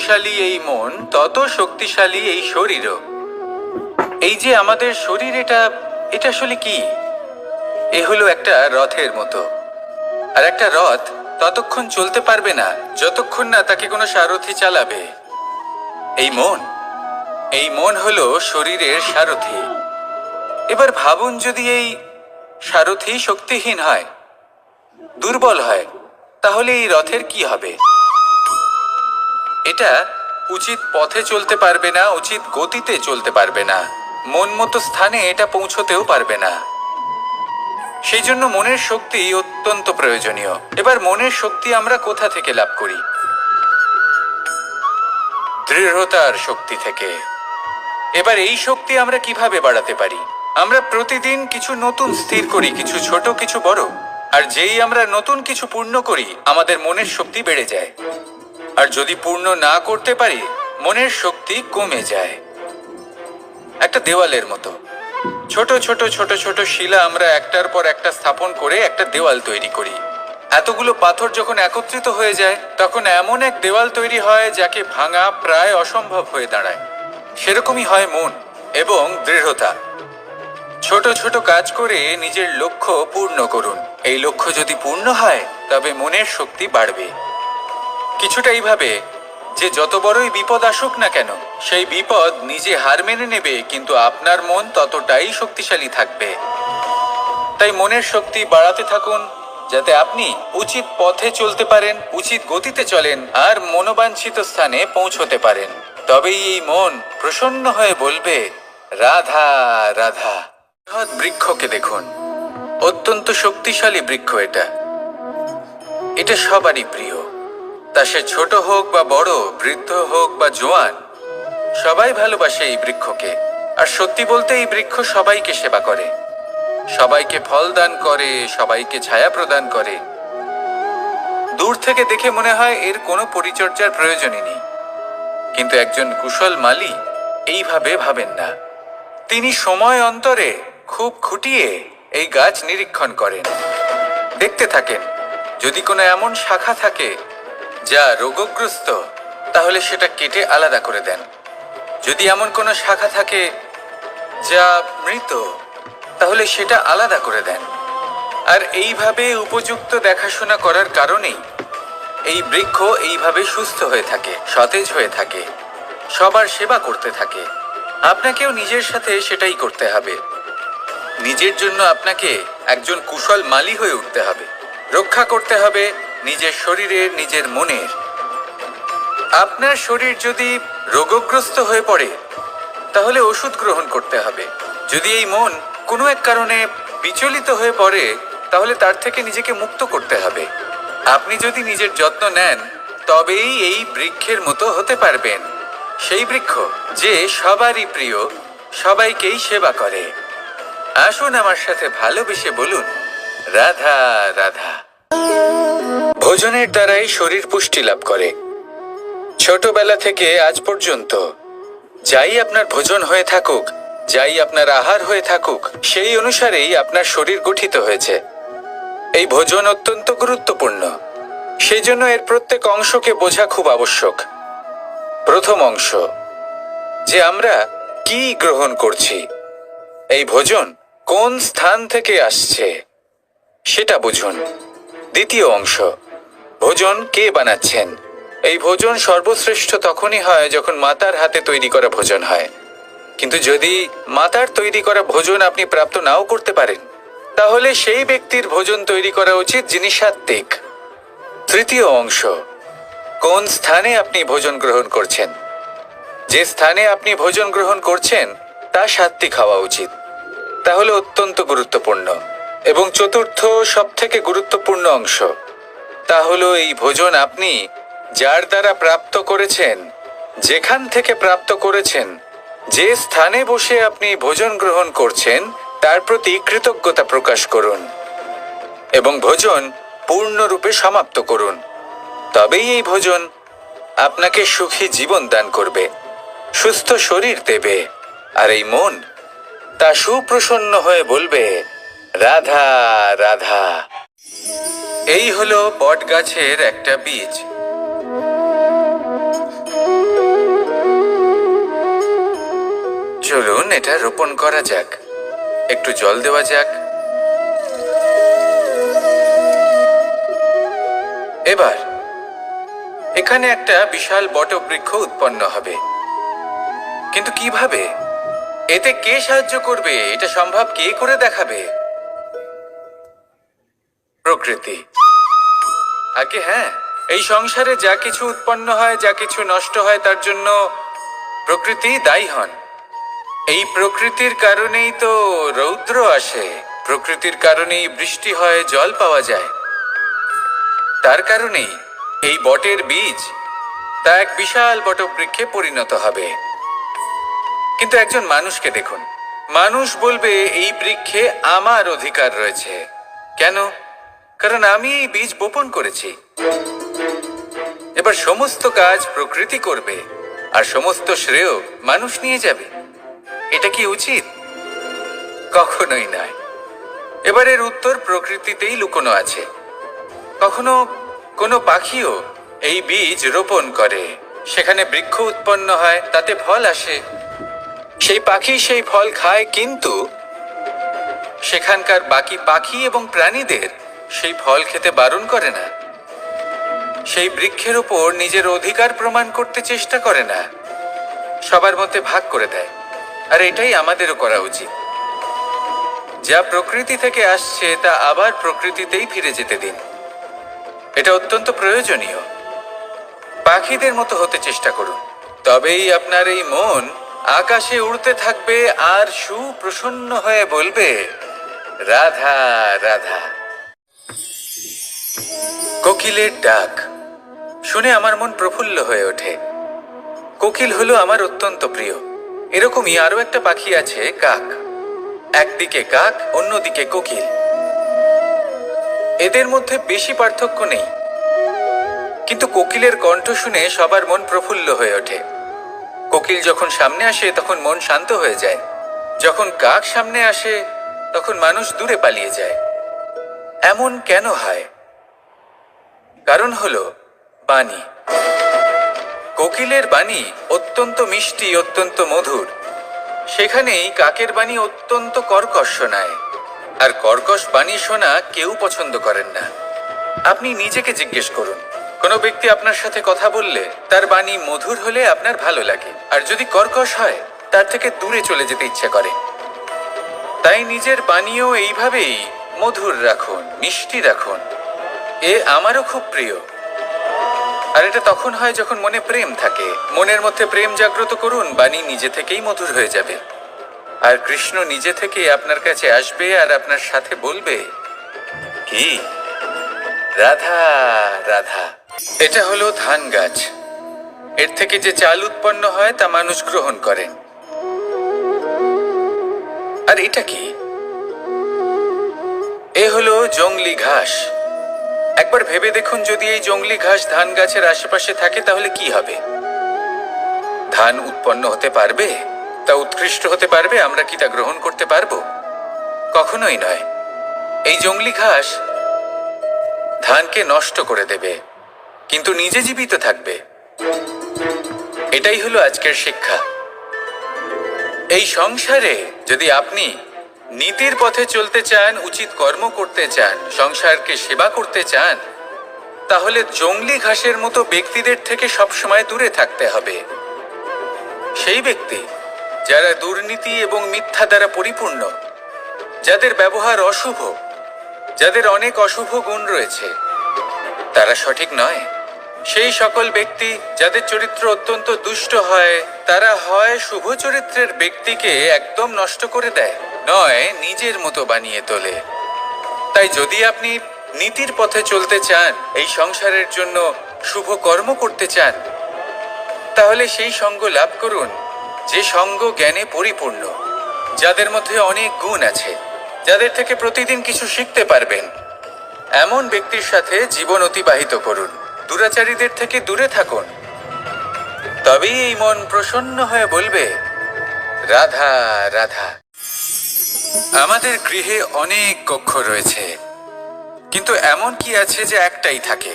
শক্তিশালী এই মন, তত শক্তিশালী এই শরীরও। এই যে আমাদের শরীর, এটা আসলে কি? এ হলো একটা রথের মতো। আর একটা রথ ততক্ষণ চলতে পারবে না যতক্ষণ না তাকে কোনো সারথি চালাবে। এই মন হলো শরীরের সারথি। এবার ভাবুন, যদি এই সারথি শক্তিহীন হয়, দুর্বল হয়, তাহলে এই রথের কি হবে? এটা উচিত পথে চলতে পারবে না, উচিত গতিতে চলতে পারবে না, মন মতো স্থানে এটা পৌঁছতেও পারবে না। সেই জন্য মনের শক্তি অত্যন্ত প্রয়োজনীয়। এবার মনের শক্তি আমরা কোথা থেকে লাভ করি? দৃঢ়তার শক্তি থেকে। এবার এই শক্তি আমরা কিভাবে বাড়াতে পারি? আমরা প্রতিদিন কিছু নতুন স্থির করি, কিছু ছোট কিছু বড়। আর যেই আমরা নতুন কিছু পূর্ণ করি, আমাদের মনের শক্তি বেড়ে যায়। আর যদি পূর্ণ না করতে পারি, মনের শক্তি কমে যায়। একটা দেওয়ালের মতো ছোট ছোট ছোট ছোট শিলা আমরা একটার পর একটা স্থাপন করে একটা দেওয়াল তৈরি করি। এতগুলো পাথর যখন একত্রিত হয়ে যায়, তখন এমন এক দেওয়াল তৈরি হয় যাকে ভাঙা প্রায় অসম্ভব হয়ে দাঁড়ায়। সেরকমই হয় মন এবং দৃঢ়তা। ছোট ছোট কাজ করে নিজের লক্ষ্য পূর্ণ করুন। এই লক্ষ্য যদি পূর্ণ হয়, তবে মনের শক্তি বাড়বে। কিছুটা এইভাবে যে যত বড়ই বিপদ আসুক না কেন, সেই বিপদ নিজে হার মেনে নেবে, কিন্তু আপনার মন ততটাই শক্তিশালী থাকবে। তাই মনের শক্তি বাড়াতে থাকুন, যাতে আপনি উচিত পথে চলতে পারেন, উচিত গতিতে চলেন আর মনোবাঞ্ছিত স্থানে পৌঁছতে পারেন। তবেই এই মন প্রসন্ন হয়ে বলবে, রাধা রাধা। বৃক্ষকে দেখুন, অত্যন্ত শক্তিশালী বৃক্ষ। এটা সবারই প্রিয়। তা সে ছোট হোক বা বড়, বৃদ্ধ হোক বা জোয়ান, সবাই ভালোবাসে এই বৃক্ষকে। আর সত্যি বলতে, এই বৃক্ষ সবাইকে সেবা করে, সবাইকে ফল দান করে, সবাইকে ছায়া প্রদান করে। দূর থেকে দেখে মনে হয় এর কোনো পরিচর্যার প্রয়োজনই নেই। কিন্তু একজন কুশল মালী এইভাবে ভাবেন না। তিনি সময় অন্তরে খুব খুঁটিয়ে এই গাছ নিরীক্ষণ করেন, দেখতে থাকেন। যদি কোনো এমন শাখা থাকে যা রোগগ্রস্ত, তাহলে সেটা কেটে আলাদা করে দেন। যদি এমন কোনো শাখা থাকে যা মৃত, তাহলে সেটা আলাদা করে দেন। আর এইভাবে উপযুক্ত দেখাশোনা করার কারণেই এই বৃক্ষ এইভাবে সুস্থ হয়ে থাকে, সতেজ হয়ে থাকে, সবার সেবা করতে থাকে। আপনাকেও নিজের সাথে সেটাই করতে হবে। নিজের জন্য আপনাকে একজন কুশল মালী হয়ে উঠতে হবে। রক্ষা করতে হবে নিজের শরীরের, নিজের মনের। আপনার শরীর যদি রোগগ্রস্ত হয়ে পড়ে, তাহলে ওষুধ গ্রহণ করতে হবে। যদি এই মন কোনো এক কারণে বিচলিত হয়ে পড়ে, তাহলে তার থেকে নিজেকে মুক্ত করতে হবে। আপনি যদি নিজের যত্ন নেন, তবেই এই বৃক্ষের মতো হতে পারবেন। সেই বৃক্ষ যে সবারই প্রিয়, সবাইকেই সেবা করে। আসুন আমার সাথে ভালোবেসে বলুন, রাধা রাধা। ভোজনের দ্বারাই শরীর পুষ্টি লাভ করে। ছোটবেলা থেকে আজ পর্যন্ত যাই আপনার ভোজন হয়ে থাকুক, যাই আপনার আহার হয়ে থাকুক, সেই অনুসারেই আপনার শরীর গঠিত হয়েছে। এই ভোজন অত্যন্ত গুরুত্বপূর্ণ। সেই জন্য এর প্রত্যেক অংশকে বোঝা খুব আবশ্যক। প্রথম অংশ, যে আমরা কি গ্রহণ করছি, এই ভোজন কোন স্থান থেকে আসছে, সেটা বুঝুন। দ্বিতীয় অংশ, ভোজন কে বানাচ্ছেন। এই ভোজন সর্বশ্রেষ্ঠ তখনই হয় যখন মাতার হাতে তৈরি করা ভোজন হয়। কিন্তু যদি মাতার তৈরি করা ভোজন আপনি প্রাপ্ত নাও করতে পারেন, তাহলে সেই ব্যক্তির ভোজন তৈরি করা উচিত যিনি সাত্ত্বিক। তৃতীয় অংশ, কোন স্থানে আপনি ভোজন গ্রহণ করছেন। যে স্থানে আপনি ভোজন গ্রহণ করছেন তা সাত্ত্বিক হওয়া উচিত। তাহলে অত্যন্ত গুরুত্বপূর্ণ। এবং চতুর্থ সবথেকে গুরুত্বপূর্ণ অংশ, তা হলো এই ভোজন আপনি যার দ্বারা প্রাপ্ত করেছেন, যেখান থেকে প্রাপ্ত করেছেন, যে স্থানে বসে আপনি ভোজন গ্রহণ করছেন, তার প্রতি কৃতজ্ঞতা প্রকাশ করুন এবং ভোজন পূর্ণরূপে সমাপ্ত করুন। তবেই এই ভোজন আপনাকে সুখী জীবন দান করবে, সুস্থ শরীর দেবে। আর এই মন তা সুপ্রসন্ন হয়ে বলবে, রাধা রাধা। এই হলো বট গাছের একটা বীজ। চলুন এটা রোপণ করা যাক, একটু জল দেওয়া যাক। এবার এখানে একটা বিশাল বটবৃক্ষ উৎপন্ন হবে, কিন্তু কিভাবে? এতে কে সাহায্য করবে? এটা সম্ভব কে করে দেখাবে? প্রকৃতি। আগে হ্যাঁ, এই সংসারে যা কিছু উৎপন্ন হয়, যা কিছু নষ্ট হয়, তার জন্য প্রকৃতি দায়ী হন। এই প্রকৃতির কারণেই তো রৌদ্র আসে, প্রকৃতির কারণেই বৃষ্টি হয়, জল পাওয়া যায়। তার কারণেই এই বটের বীজ তা এক বিশাল বটবৃক্ষে পরিণত হবে। কিন্তু একজন মানুষকে দেখুন, মানুষ বলবে এই বৃক্ষে আমার অধিকার রয়েছে। কেন? কারণ আমি এই বীজ বপন করেছি। এবার সমস্ত কাজ প্রকৃতি করবে আর সমস্ত শ্রেয় মানুষ নিয়ে যাবে। এটা কি উচিত? কখনোই নয়। এবারের উত্তর প্রকৃতিতেই লুকোনো আছে। কখনো কোনো পাখিও এই বীজ রোপণ করে, সেখানে বৃক্ষ উৎপন্ন হয়, তাতে ফল আসে, সেই পাখি সেই ফল খায়, কিন্তু সেখানকার বাকি পাখি এবং প্রাণীদের সেই ফল খেতে বারণ করে না। সেই বৃক্ষের উপর নিজের অধিকার প্রমাণ করতে চেষ্টা করে না, সবার মধ্যে ভাগ করে দেয়। আর এটাই আমাদেরও করা উচিত। যা প্রকৃতি থেকে আসছে তা আবার প্রকৃতিতেই ফিরে যেতে দিন। এটা অত্যন্ত প্রয়োজনীয়। পাখিদের মতো হতে চেষ্টা করুন, তবেই আপনার এই মন আকাশে উড়তে থাকবে আর সুপ্রসন্ন হয়ে বলবে, রাধা রাধা। কোকিলের ডাক শুনে আমার মন প্রফুল্ল হয়ে ওঠে। কোকিল হলো আমার অত্যন্ত প্রিয়। এরকমই আরো একটা পাখি আছে, কাক। একদিকে কাক, অন্যদিকে কোকিল। এদের মধ্যে বেশি পার্থক্য নেই, কিন্তু কোকিলের কণ্ঠ শুনে সবার মন প্রফুল্ল হয়ে ওঠে। কোকিল যখন সামনে আসে তখন মন শান্ত হয়ে যায়। যখন কাক সামনে আসে তখন মানুষ দূরে পালিয়ে যায়। এমন কেন হয়? কারণ হলো বাণী। কোকিলের বাণী অত্যন্ত মিষ্টি, অত্যন্ত মধুর। সেখানেই কাকের বাণী অত্যন্ত কর্কশ শোনায়, আর কর্কশ বাণী শোনা কেউ পছন্দ করেন না। আপনি নিজেকে জিজ্ঞেস করুন, কোনো ব্যক্তি আপনার সাথে কথা বললে তার বাণী মধুর হলে আপনার ভালো লাগে, আর যদি কর্কশ হয় তার থেকে দূরে চলে যেতে ইচ্ছে করে। তাই নিজের বাণীও এইভাবেই মধুর রাখুন, মিষ্টি রাখুন। এ আমারও খুব প্রিয়। আর এটা তখন হয় যখন মনে প্রেম থাকে। মনের মধ্যে প্রেম জাগ্রত করুন, বাণী নিজে থেকেই মধুর হয়ে যাবে। আর কৃষ্ণ নিজে থেকে আপনার কাছে আসবে আর আপনার সাথে বলবে, কি রাধা রাধা। এটা হলো ধান গাছ। এর থেকে যে চাল উৎপন্ন হয় তা মানুষ গ্রহণ করে। আর এটা কি? এ হলো জংলি ঘাস। একবার ভেবে দেখুন, যদি এই জংলি ঘাস ধান গাছের আশেপাশে থাকে তাহলে কি হবে? ধান উৎপন্ন হতে পারবে? তা উৎকৃষ্ট হতে পারবে? আমরা কি তা গ্রহণ করতে পারবো? কখনোই নয়। এই জংলি ঘাস ধানকে নষ্ট করে দেবে, কিন্তু নিজে জীবিত থাকবে। এটাই হলো আজকের শিক্ষা। এই সংসারে যদি আপনি নীতির পথে চলতে চান, উচিত কর্ম করতে চান, সংসারকে সেবা করতে চান, তাহলে জংলি ঘাসের মতো ব্যক্তিদের থেকে সবসময় দূরে থাকতে হবে। সেই ব্যক্তি যারা দুর্নীতি এবং মিথ্যা দ্বারা পরিপূর্ণ, যাদের ব্যবহার অশুভ, যাদের অনেক অশুভ গুণ রয়েছে, তারা সঠিক নয়। সেই সকল ব্যক্তি যাদের চরিত্র অত্যন্ত দুষ্ট হয়, তারা হয় শুভ চরিত্রের ব্যক্তিকে একদম নষ্ট করে দেয়, নয় নিজের মতো বানিয়ে তোলে। তাই যদি আপনি নীতির পথে চলতে চান, এই সংসারের জন্য শুভ কর্ম করতে চান, তাহলে সেই সঙ্গ লাভ করুন যে সঙ্গ জ্ঞানে পরিপূর্ণ, যাদের মধ্যে অনেক গুণ আছে, যাদের থেকে প্রতিদিন কিছু শিখতে পারবেন। এমন ব্যক্তির সাথে জীবন অতিবাহিত করুন। দুরাচারীদের থেকে দূরে থাকুন। তবেই এই মন প্রসন্ন হয়ে বলবে, রাধা রাধা। আমাদের গৃহে অনেক কক্ষ রয়েছে, কিন্তু এমন কি আছে যে একটাই থাকে?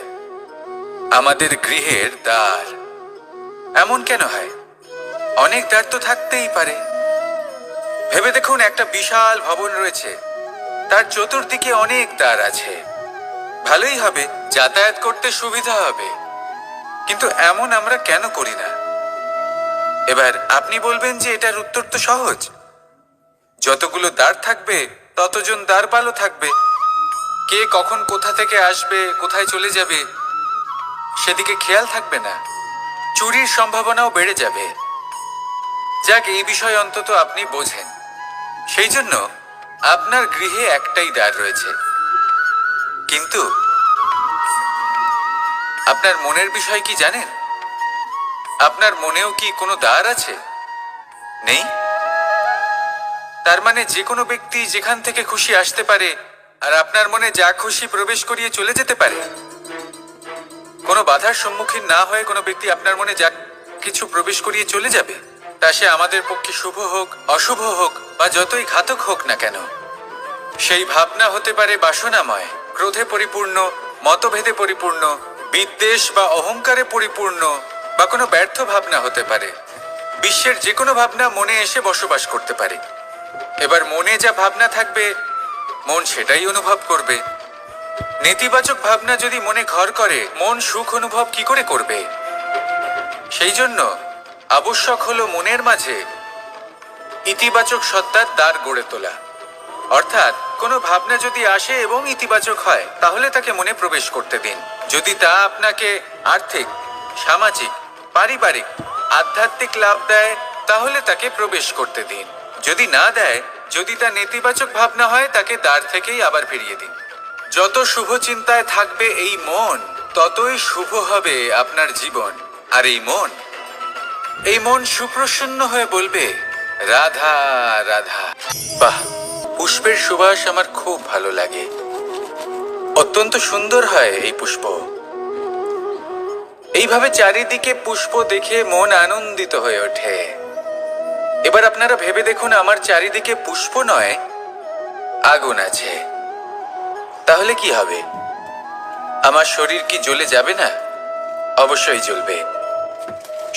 আমাদের গৃহের দ্বার। এমন কেন হয়? অনেক দ্বার তো থাকতেই পারে, ভেবে দেখুন, একটা বিশাল ভবন রয়েছে, তার চতুর্দিকে অনেক দ্বার আছে। ভালোই হবে, যাতায়াত করতে সুবিধা হবে, কিন্তু এমন আমরা কেন করি না? এবার আপনি বলবেন যে এটার উত্তর তো সহজ, যতগুলো দ্বার থাকবে ততজন দ্বারপালও থাকবে। কে কখন কোথা থেকে আসবে, কোথায় চলে যাবে সেদিকে খেয়াল থাকবে না, চুরির সম্ভাবনাও বেড়ে যাবে। যাক, এই বিষয় অন্তত আপনি বোঝেন। সেই জন্য আপনার গৃহে একটাই দ্বার রয়েছে, কিন্তু আপনার মনের বিষয় কি জানেন? আপনার মনেও কি কোনো দ্বার আছে? নেই। তার মানে যে কোনো ব্যক্তি যেখান থেকে খুশি আসতে পারে, আর আপনার মনে যা খুশি প্রবেশ করিয়ে চলে যেতে পারে। কোনো বাধার সম্মুখীন না হয়ে কোনো ব্যক্তি আপনার মনে যা কিছু প্রবেশ করিয়ে চলে যাবে, তা সে আমাদের পক্ষে শুভ হোক, অশুভ হোক, বা যতই ঘাতক হোক না কেন। সেই ভাবনা হতে পারে বাসনাময়, ক্রোধে পরিপূর্ণ, মতভেদে পরিপূর্ণ, বিদ্বেষ বা অহংকারে পরিপূর্ণ, বা কোনো ব্যর্থ ভাবনা হতে পারে। বিশ্বের যে কোনো ভাবনা মনে এসে বসবাস করতে পারে। এবার মনে যা ভাবনা থাকবে, মন সেটাই অনুভব করবে। নেতিবাচক ভাবনা যদি মনে ঘর করে, মন সুখ অনুভব কি করে করবে? সেই জন্য আবশ্যক হলো মনের মাঝে ইতিবাচক সত্তার দ্বার গড়ে তোলা। অর্থাৎ কোনো ভাবনা যদি আসে এবং ইতিবাচক হয়, তাহলে তাকে মনে প্রবেশ করতে দিন। যদি তা আপনাকে আর্থিক, সামাজিক, পারিবারিক, আধ্যাত্মিক লাভ দেয়, তাহলে তাকে প্রবেশ করতে দিন। যদি না দেয়, যদি তা নেতিবাচক ভাবনা হয়, তাকে দ্বার থেকেই আবার ফিরিয়ে দিন। যত শুভ চিন্তায় থাকবে এই মন, ততই শুভ হবে আপনার জীবন। আর এই মন সুপ্রসন্ন হয়ে বলবে, রাধা রাধা। বাহ, পুষ্পের সুবাস আমার খুব ভালো লাগে, অত্যন্ত সুন্দর হয় এই পুষ্প। এইভাবে চারিদিকে পুষ্প দেখে মন আনন্দিত হয়ে ওঠে। এবার আপনারা ভেবে দেখুন, আমার চারিদিকে পুষ্প নয়, আগুন আছে। তাহলে কি হবে? আমার শরীর কি জ্বলে যাবে না? অবশ্যই জ্বলবে।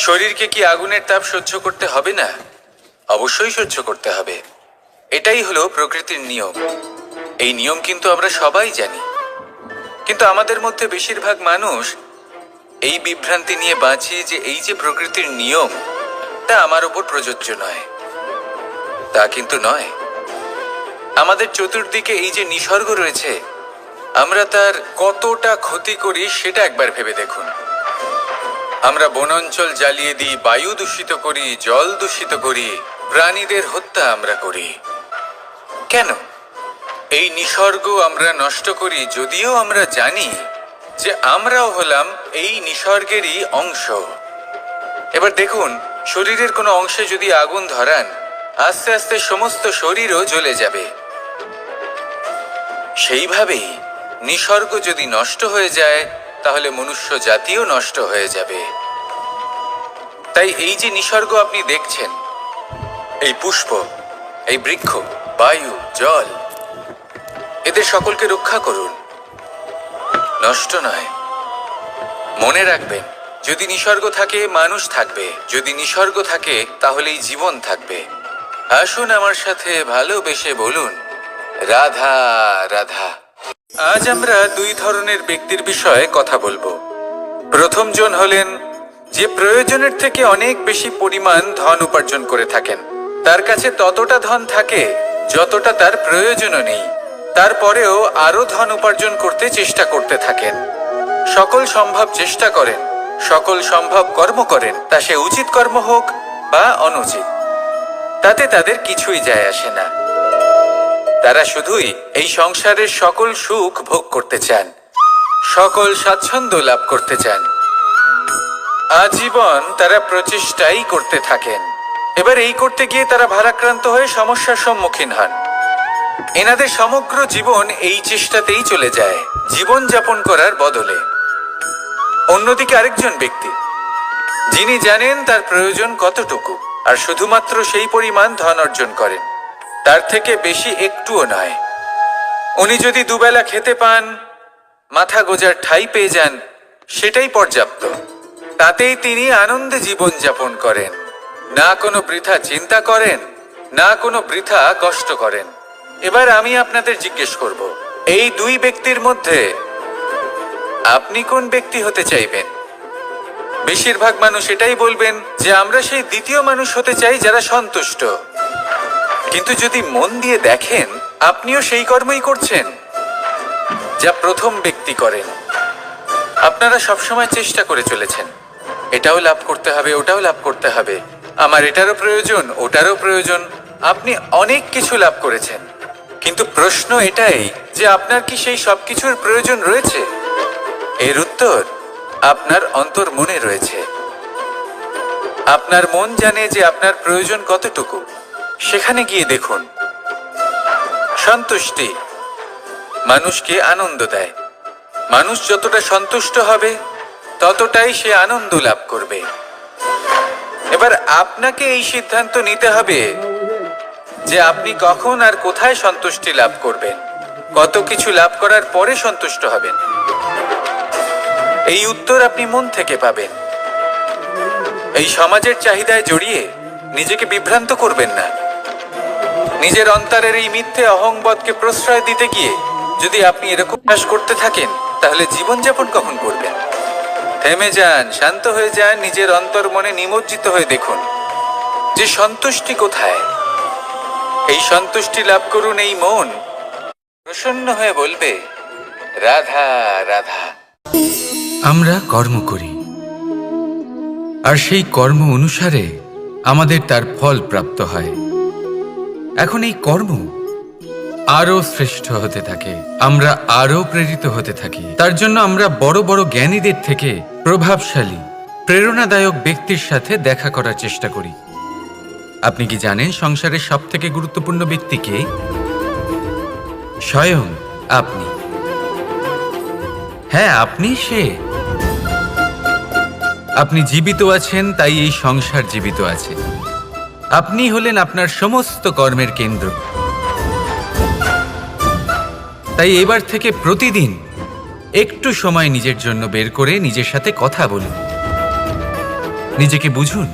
শরীরকে কি আগুনের তাপ সহ্য করতে হবে না? অবশ্যই সহ্য করতে হবে। এটাই হলো প্রকৃতির নিয়ম। এই নিয়ম কিন্তু আমরা সবাই জানি, কিন্তু আমাদের মধ্যে বেশিরভাগ মানুষ এই বিভ্রান্তি নিয়ে বাঁচি যে এই যে প্রকৃতির নিয়ম, তা আমার উপর প্রযোজ্য নয়। তা কিন্তু নয়। আমাদের চতুর্দিকে এই যে নিসর্গ রয়েছে, আমরা তার কতটা ক্ষতি করি সেটা একবার ভেবে দেখুন। আমরা বনাঞ্চল জ্বালিয়ে দিই, বায়ু দূষিত করি, জল দূষিত করি, প্রাণীদের হত্যা আমরা করি। কেন? এই নিসর্গ আমরা নষ্ট করি, যদিও আমরা জানি যে আমরাও হলাম এই নিসর্গেরই অংশ। এবার দেখুন, শরীরের কোনো অংশে যদি আগুন ধরান, আস্তে আস্তে সমস্ত শরীরও জ্বলে যাবে। সেইভাবেই নিসর্গ যদি নষ্ট হয়ে যায়, তাহলে মনুষ্য জাতিও নষ্ট হয়ে যাবে। তাই এই যে নিসর্গ আপনি দেখছেন, এই পুষ্প, এই বৃক্ষ, বায়ু, জল, এদের সকলকে রক্ষা করুন, নষ্ট নয়। মনে রাখবেন, যদি নিসর্গ থাকে মানুষ থাকবে, যদি নিসর্গ থাকে তাহলেই জীবন থাকবে। আসুন আমার সাথে ভালোবেসে বলুন, রাধা রাধা। আজ আমরা দুই ধরনের ব্যক্তির বিষয়ে কথা বলবো। প্রথম জন হলেন যে প্রয়োজনের থেকে অনেক বেশি পরিমাণ ধন উপার্জন করে থাকেন। তার কাছে ততটা ধন থাকে যতটা তার প্রয়োজনও নেই, তারপরেও আরো ধন উপার্জন করতে চেষ্টা করতে থাকেন। সকল সম্ভব চেষ্টা করেন, সকল সম্ভব কর্ম করেন, তা সে উচিত কর্ম হোক বা অনুচিত, তাতে তাদের কিছুই যায় আসে না। তারা শুধুই এই সংসারের সকল সুখ ভোগ করতে চান, সকল স্বাচ্ছন্দ্য লাভ করতে চান। আজীবন তারা প্রচেষ্টাই করতে থাকেন। এবার এই করতে গিয়ে তারা ভারাক্রান্ত হয়ে সমস্যার সম্মুখীন হন। এনাদের সমগ্র জীবন এই চেষ্টাতেই চলে যায়, জীবন যাপন করার বদলে। অন্যদিকে আরেকজন ব্যক্তি, যিনি জানেন তার প্রয়োজন কতটুকু, আর শুধুমাত্র সেই পরিমাণ ধন অর্জন করেন, তার থেকে বেশি একটুও নয়। উনি যদি দুবেলা খেতে পান, মাথা গোজার ঠাঁই পেয়ে যান, সেটাই পর্যাপ্ত। তাতেই তিনি আনন্দে জীবন যাপন করেন, না কোনো বৃথা চিন্তা করেন, না কোনো বৃথা কষ্ট করেন। এবার আমি আপনাদের জিজ্ঞেস করব, এই দুই ব্যক্তির মধ্যে আপনি কোন ব্যক্তি হতে চাইবেন? বেশিরভাগ মানুষ এটাই বলবেন যে আমরা সেই দ্বিতীয় মানুষ হতে চাই যারা সন্তুষ্ট। কিন্তু যদি মন দিয়ে দেখেন, আপনিও সেই কর্মই করছেন যা প্রথম ব্যক্তি করেন। আপনারা সবসময় চেষ্টা করে চলেছেন, এটাও লাভ করতে হবে, ওটাও লাভ করতে হবে, আমার এটারও প্রয়োজন, ওটারও প্রয়োজন। আপনি অনেক কিছু লাভ করেছেন, কিন্তু প্রশ্ন এটাই যে আপনার কি সেই সবকিছুর প্রয়োজন রয়েছে? এর উত্তর আপনার অন্তর্মনে রয়েছে। আপনার মন জানে যে আপনার প্রয়োজন কতটুকু। সেখানে গিয়ে দেখুন। সন্তুষ্টি মানুষকে আনন্দ দেয়। মানুষ যতটা সন্তুষ্ট হবে ততটাই সে আনন্দ লাভ করবে। এবার আপনাকে এই সিদ্ধান্ত নিতে হবে যে আপনি কখন আর কোথায় সন্তুষ্টি লাভ করবেন, কত কিছু লাভ করার পরে সন্তুষ্ট হবেন। এই উত্তর আপনি মন থেকে পাবেন। এই সমাজের চাহিদায় জড়িয়ে নিজেকে বিভ্রান্ত করবেন না। নিজের অন্তরের এই মিথ্যে অহংবোধকে প্রশ্রয় দিতে গিয়ে যদি আপনি এরকম চাষ করতে থাকেন, তাহলে জীবনযাপন কখন করবেন? থেমে যান, শান্ত হয়ে যান, নিজের অন্তর্মনে নিমজ্জিত হয়ে দেখুন যে সন্তুষ্টি কোথায়। এই সন্তুষ্টি লাভ করুন। এই মন প্রসন্ন হয়ে বলবে, রাধা রাধা। আমরা কর্ম করি, আর সেই কর্ম অনুসারে আমাদের তার ফল প্রাপ্ত হয়। এখন এই কর্ম আরো শ্রেষ্ঠ হতে থাকে, আমরা আরো প্রেরিত হতে থাকি। তার জন্য আমরা বড় বড় জ্ঞানীদের থেকে প্রভাবশালী, প্রেরণাদায়ক ব্যক্তির সাথে দেখা করার চেষ্টা করি। আপনি কি জানেন সংসারের সব থেকে গুরুত্বপূর্ণ ব্যক্তি কে? স্বয়ং আপনি। হ্যাঁ, আপনি সে। আপনি জীবিত আছেন, তাই এই সংসার জীবিত আছে। আপনি হলেন আপনার সমস্ত কর্মের কেন্দ্র। তাই এবার থেকে প্রতিদিন একটু সময় নিজের জন্য বের করে নিজের সাথে কথা বলুন। নিজেকে বুঝুন,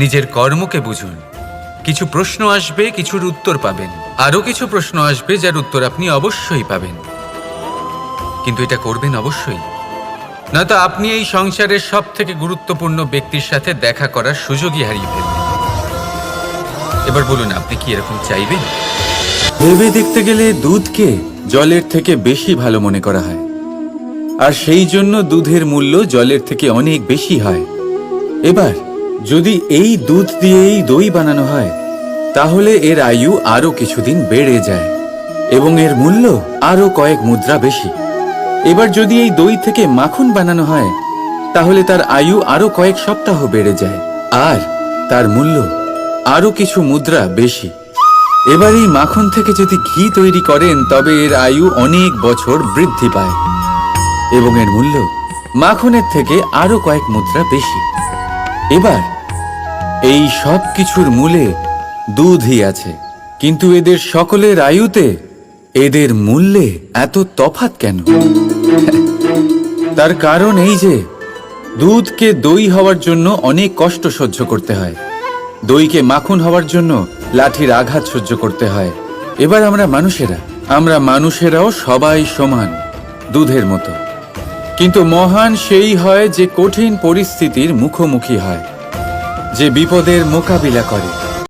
নিজের কর্মকে বুঝুন। কিছু প্রশ্ন আসবে, কিছুর উত্তর পাবেন। আরো কিছু প্রশ্ন আসবে যার উত্তর আপনি অবশ্যই পাবেন, কিন্তু এটা করবেন অবশ্যই, নয়তো আপনি এই সংসারের সব থেকে গুরুত্বপূর্ণ ব্যক্তির সাথে দেখা করার সুযোগই হারিয়ে ফেলবেন। এবার বলুন, আপনি কি এরকম চাইবেন? ভেবে দেখতে গেলে দুধকে জলের থেকে বেশি ভালো মনে করা হয়, আর সেই জন্য দুধের মূল্য জলের থেকে অনেক বেশি হয়। এবার যদি এই দুধ দিয়েই দই বানানো হয়, তাহলে এর আয়ু আরো কিছুদিন বেড়ে যায় এবং এর মূল্য আরো কয়েক মুদ্রা বেশি। এবার যদি এই দই থেকে মাখন বানানো হয়, তাহলে তার আয়ু আরো কয়েক সপ্তাহ বেড়ে যায় আর তার মূল্য আরো কিছু মুদ্রা বেশি। এবার এই মাখন থেকে যদি ঘি তৈরি করেন, তবে এর আয়ু অনেক বছর বৃদ্ধি পায় এবং এর মূল্য মাখনের থেকে আরো কয়েক মুদ্রা বেশি। এবার এই সব কিছুর মূলে দুধই আছে, কিন্তু এদের সকলের আয়ুতে এদের মূল্যে এত তফাৎ কেন? তার কারণ এই যে দুধকে দই হওয়ার জন্য অনেক কষ্ট সহ্য করতে হয়, দইকে মাখন হওয়ার জন্য লাঠির আঘাত সহ্য করতে হয়। এবার আমরা মানুষেরাও সবাই সমান, দুধের মতো। কিন্তু মহান সেই হয় যে কঠিন পরিস্থিতির মুখোমুখি হয়, যে বিপদের মোকাবিলা করে,